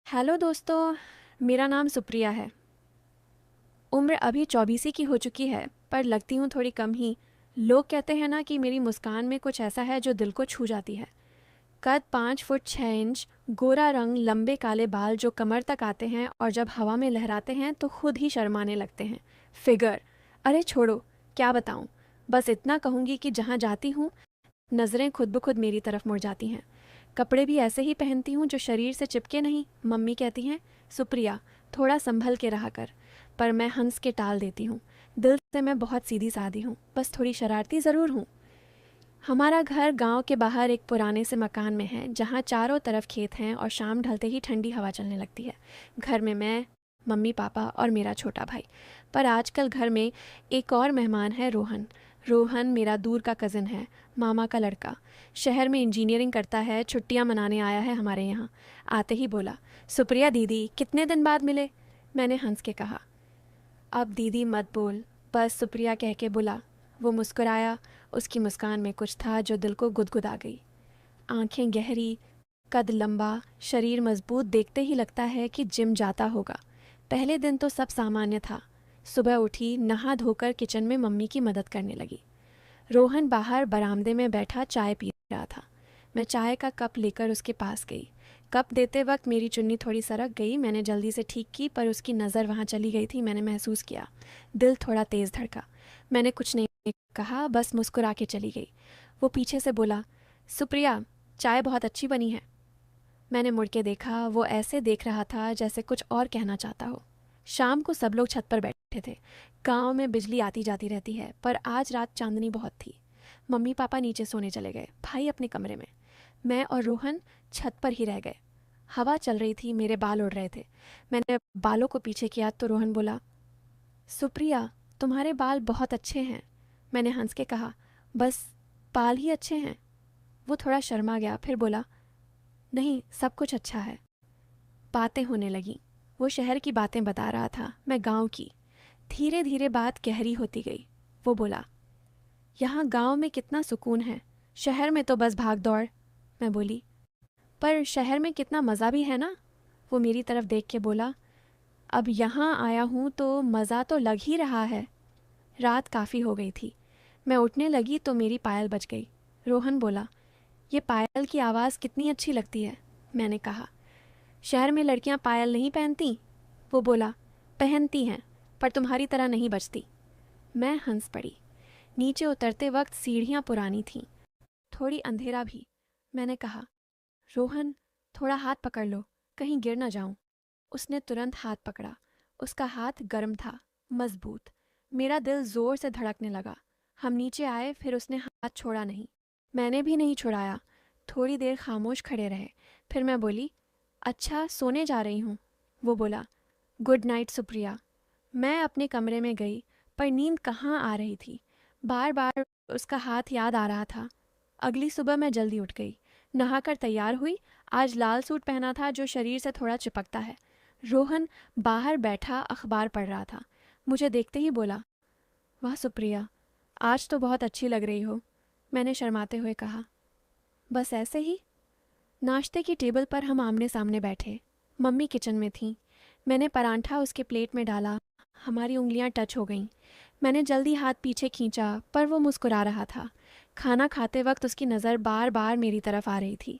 Hello दोस्तों। मेरा नाम सुप्रिया है। उम्र अभी 24 की हो चुकी है, पर लगती हूँ थोड़ी कम ही। लोग कहते हैं ना कि मेरी मुस्कान में कुछ ऐसा है जो दिल को छू जाती है। कद 5 फुट 6 इंच, गोरा रंग, लंबे काले बाल जो कमर तक आते हैं और जब हवा में लहराते हैं तो खुद ही शर्माने लगते हैं। फिगर, अरे छोड़ो, क्या बताऊँ। बस इतना कहूँगी कि जहाँ जाती हूँ नज़रें खुद ब खुद मेरी तरफ मुड़ जाती हैं। कपड़े भी ऐसे ही पहनती हूँ जो शरीर से चिपके नहीं। मम्मी कहती हैं, सुप्रिया, थोड़ा संभल के रहा कर। पर मैं हंस के टाल देती हूँ। दिल से मैं बहुत सीधी सादी हूँ, बस थोड़ी शरारती ज़रूर हूँ। हमारा घर गांव के बाहर एक पुराने से मकान में है, जहाँ चारों तरफ खेत हैं और शाम ढलते ही ठंडी हवा चलने लगती है। घर में मैं, मम्मी पापा और मेरा छोटा भाई। पर आजकल घर में एक और मेहमान है, रोहन। रोहन मेरा दूर का कज़न है, मामा का लड़का। शहर में इंजीनियरिंग करता है, छुट्टियां मनाने आया है हमारे यहाँ। आते ही बोला, सुप्रिया दीदी, कितने दिन बाद मिले। मैंने हंस के कहा, अब दीदी मत बोल, बस सुप्रिया कह के बुला। वो मुस्कुराया। उसकी मुस्कान में कुछ था जो दिल को गुदगुदा गई। आंखें गहरी, कद लंबा, शरीर मजबूत, देखते ही लगता है कि जिम जाता होगा। पहले दिन तो सब सामान्य था। सुबह उठी, नहा धोकर किचन में मम्मी की मदद करने लगी। रोहन बाहर बरामदे में बैठा चाय पी रहा था। मैं चाय का कप लेकर उसके पास गई। कप देते वक्त मेरी चुन्नी थोड़ी सरक गई। मैंने जल्दी से ठीक की, पर उसकी नज़र वहाँ चली गई थी। मैंने महसूस किया, दिल थोड़ा तेज़ धड़का। मैंने कुछ नहीं कहा, बस मुस्कुरा के चली गई। वो पीछे से बोला, सुप्रिया, चाय बहुत अच्छी बनी है। मैंने मुड़ के देखा। वो ऐसे देख रहा था जैसे कुछ और कहना चाहता हो। शाम को सब लोग छत पर बैठे थे। गांव में बिजली आती जाती रहती है, पर आज रात चांदनी बहुत थी। मम्मी पापा नीचे सोने चले गए, भाई अपने कमरे में। मैं और रोहन छत पर ही रह गए। हवा चल रही थी, मेरे बाल उड़ रहे थे। मैंने बालों को पीछे किया तो रोहन बोला, सुप्रिया, तुम्हारे बाल बहुत अच्छे हैं। मैंने हंस के कहा, बस बाल ही अच्छे हैं। वो थोड़ा शर्मा गया, फिर बोला, नहीं, सब कुछ अच्छा है। बातें होने लगीं। वो शहर की बातें बता रहा था, मैं गांव की। धीरे धीरे बात गहरी होती गई। वो बोला, यहाँ गांव में कितना सुकून है, शहर में तो बस भाग दौड़। मैं बोली, पर शहर में कितना मज़ा भी है ना। वो मेरी तरफ देख के बोला, अब यहाँ आया हूँ तो मज़ा तो लग ही रहा है। रात काफ़ी हो गई थी। मैं उठने लगी तो मेरी पायल बज गई। रोहन बोला, ये पायल की आवाज़ कितनी अच्छी लगती है। मैंने कहा, शहर में लड़कियां पायल नहीं पहनती। वो बोला, पहनती हैं, पर तुम्हारी तरह नहीं बजती। मैं हंस पड़ी। नीचे उतरते वक्त सीढ़ियां पुरानी थीं, थोड़ी अंधेरा भी। मैंने कहा, रोहन, थोड़ा हाथ पकड़ लो, कहीं गिर न जाऊं। उसने तुरंत हाथ पकड़ा। उसका हाथ गर्म था, मजबूत। मेरा दिल जोर से धड़कने लगा। हम नीचे आए, फिर उसने हाथ छोड़ा नहीं। मैंने भी नहीं छुड़ाया। थोड़ी देर खामोश खड़े रहे। फिर मैं बोली, अच्छा, सोने जा रही हूँ। वो बोला, गुड नाइट सुप्रिया। मैं अपने कमरे में गई, पर नींद कहाँ आ रही थी। बार बार उसका हाथ याद आ रहा था। अगली सुबह मैं जल्दी उठ गई, नहाकर तैयार हुई। आज लाल सूट पहना था जो शरीर से थोड़ा चिपकता है। रोहन बाहर बैठा अखबार पढ़ रहा था। मुझे देखते ही बोला, वाह सुप्रिया, आज तो बहुत अच्छी लग रही हो। मैंने शर्माते हुए कहा, बस ऐसे ही। नाश्ते की टेबल पर हम आमने सामने बैठे। मम्मी किचन में थीं। मैंने परांठा उसके प्लेट में डाला। हमारी उंगलियां टच हो गईं। मैंने जल्दी हाथ पीछे खींचा, पर वो मुस्कुरा रहा था। खाना खाते वक्त उसकी नज़र बार बार मेरी तरफ आ रही थी।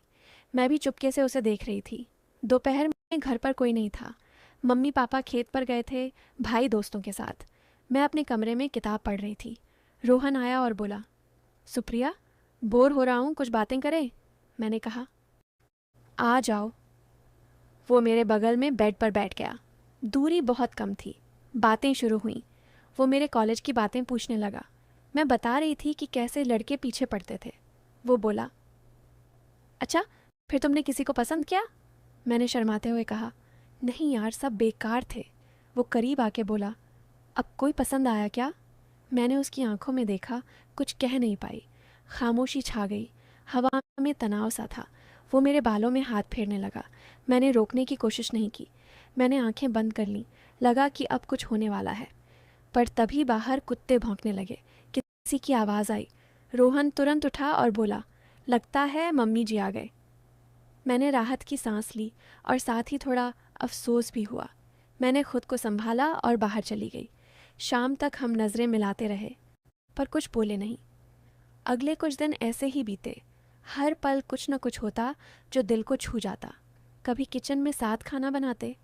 मैं भी चुपके से उसे देख रही थी। दोपहर में घर पर कोई नहीं था। मम्मी पापा खेत पर गए थे, भाई दोस्तों के साथ। मैं अपने कमरे में किताब पढ़ रही थी। रोहन आया और बोला, सुप्रिया, बोर हो रहा हूँ, कुछ बातें करें। मैंने कहा, आ जाओ। वो मेरे बगल में बेड पर बैठ गया। दूरी बहुत कम थी। बातें शुरू हुईं। वो मेरे कॉलेज की बातें पूछने लगा। मैं बता रही थी कि कैसे लड़के पीछे पड़ते थे। वो बोला, अच्छा, फिर तुमने किसी को पसंद किया। मैंने शर्माते हुए कहा, नहीं यार, सब बेकार थे। वो करीब आके बोला, अब कोई पसंद आया क्या। मैंने उसकी आंखों में देखा, कुछ कह नहीं पाई। खामोशी छा गई। हवा में तनाव सा था। वो मेरे बालों में हाथ फेरने लगा। मैंने रोकने की कोशिश नहीं की। मैंने आंखें बंद कर लीं। लगा कि अब कुछ होने वाला है। पर तभी बाहर कुत्ते भौंकने लगे। किसी की आवाज़ आई। रोहन तुरंत उठा और बोला, लगता है मम्मी जी आ गए। मैंने राहत की सांस ली और साथ ही थोड़ा अफसोस भी हुआ। मैंने खुद को संभाला और बाहर चली गई। शाम तक हम नज़रें मिलाते रहे पर कुछ बोले नहीं। अगले कुछ दिन ऐसे ही बीते। हर पल कुछ न कुछ होता जो दिल को छू जाता। कभी किचन में साथ खाना बनाते,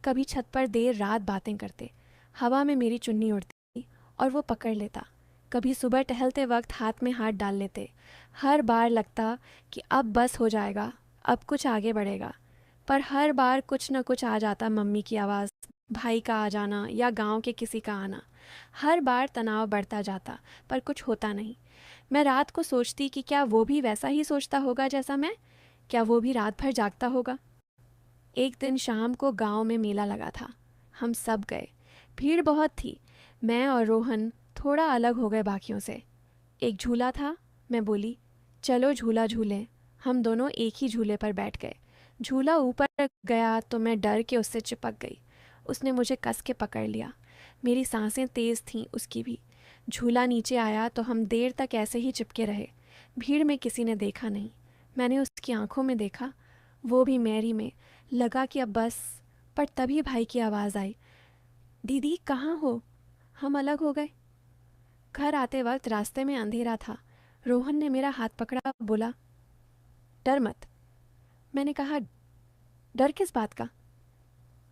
कभी छत पर देर रात बातें करते। हवा में मेरी चुन्नी उड़ती और वो पकड़ लेता। कभी सुबह टहलते वक्त हाथ में हाथ डाल लेते। हर बार लगता कि अब बस हो जाएगा, अब कुछ आगे बढ़ेगा। पर हर बार कुछ न कुछ आ जाता। मम्मी की आवाज़, भाई का आ जाना या गांव के किसी का आना। हर बार तनाव बढ़ता जाता पर कुछ होता नहीं। मैं रात को सोचती कि क्या वो भी वैसा ही सोचता होगा जैसा मैं? क्या वो भी रात भर जागता होगा? एक दिन शाम को गांव में मेला लगा था। हम सब गए। भीड़ बहुत थी। मैं और रोहन थोड़ा अलग हो गए बाकियों से। एक झूला था। मैं बोली, चलो झूला झूलें। हम दोनों एक ही झूले पर बैठ गए। झूला ऊपर गया तो मैं डर के उससे चिपक गई। उसने मुझे कस के पकड़ लिया। मेरी सांसें तेज़ थीं, उसकी भी। झूला नीचे आया तो हम देर तक ऐसे ही चिपके रहे। भीड़ में किसी ने देखा नहीं। मैंने उसकी आंखों में देखा, वो भी मेरी में। लगा कि अब बस। पर तभी भाई की आवाज़ आई, दीदी कहाँ हो? हम अलग हो गए। घर आते वक्त रास्ते में अंधेरा था। रोहन ने मेरा हाथ पकड़ा, बोला, डर मत। मैंने कहा, डर किस बात का?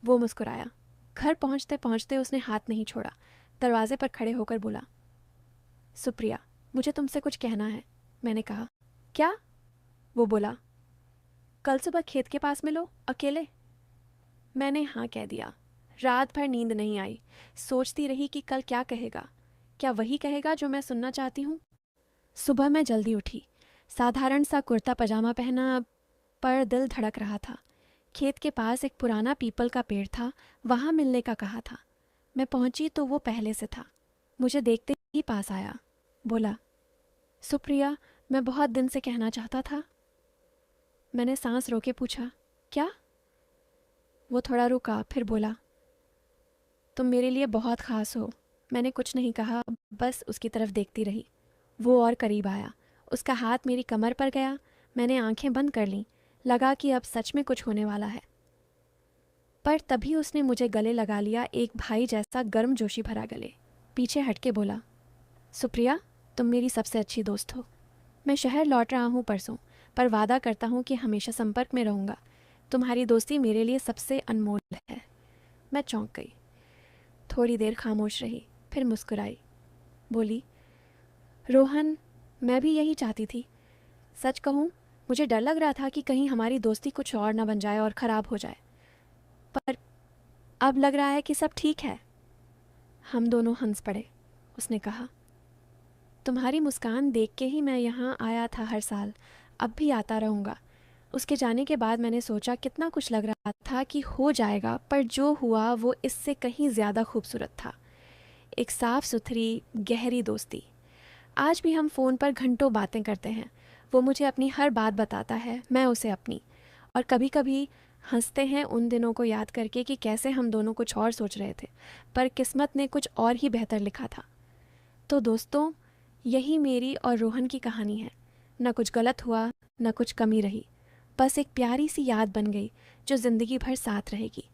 वो मुस्कुराया। घर पहुंचते पहुंचते उसने हाथ नहीं छोड़ा। दरवाजे पर खड़े होकर बोला, सुप्रिया, मुझे तुमसे कुछ कहना है। मैंने कहा, क्या? वो बोला, कल सुबह खेत के पास मिलो, अकेले। मैंने हाँ कह दिया। रात भर नींद नहीं आई। सोचती रही कि कल क्या कहेगा। क्या वही कहेगा जो मैं सुनना चाहती हूँ? सुबह मैं जल्दी उठी। साधारण सा कुर्ता पजामा पहना, पर दिल धड़क रहा था। खेत के पास एक पुराना पीपल का पेड़ था, वहाँ मिलने का कहा था। मैं पहुंची तो वो पहले से था। मुझे देखते ही पास आया। बोला, सुप्रिया, मैं बहुत दिन से कहना चाहता था। मैंने सांस रोके पूछा, क्या? वो थोड़ा रुका, फिर बोला, तुम मेरे लिए बहुत ख़ास हो। मैंने कुछ नहीं कहा, बस उसकी तरफ देखती रही। वो और करीब आया। उसका हाथ मेरी कमर पर गया। मैंने आंखें बंद कर लीं। लगा कि अब सच में कुछ होने वाला है। पर तभी उसने मुझे गले लगा लिया, एक भाई जैसा गर्म जोशी भरा गले। पीछे हटके बोला, सुप्रिया, तुम मेरी सबसे अच्छी दोस्त हो। मैं शहर लौट रहा हूँ परसों, पर वादा करता हूँ कि हमेशा संपर्क में रहूँगा। तुम्हारी दोस्ती मेरे लिए सबसे अनमोल है। मैं चौंक गई। थोड़ी देर खामोश रही, फिर मुस्कुराई। बोली, रोहन, मैं भी यही चाहती थी। सच कहूँ, मुझे डर लग रहा था कि कहीं हमारी दोस्ती कुछ और न बन जाए और ख़राब हो जाए। पर अब लग रहा है कि सब ठीक है। हम दोनों हंस पड़े। उसने कहा, तुम्हारी मुस्कान देख के ही मैं यहाँ आया था हर साल, अब भी आता रहूँगा। उसके जाने के बाद मैंने सोचा कितना कुछ लग रहा था कि हो जाएगा, पर जो हुआ वो इससे कहीं ज़्यादा खूबसूरत था। एक साफ़ सुथरी गहरी दोस्ती। आज भी हम फ़ोन पर घंटों बातें करते हैं। वो मुझे अपनी हर बात बताता है, मैं उसे अपनी। और कभी कभी हंसते हैं उन दिनों को याद करके कि कैसे हम दोनों कुछ और सोच रहे थे, पर किस्मत ने कुछ और ही बेहतर लिखा था। तो दोस्तों, यही मेरी और रोहन की कहानी है। न कुछ गलत हुआ, न कुछ कमी रही, बस एक प्यारी सी याद बन गई जो ज़िंदगी भर साथ रहेगी।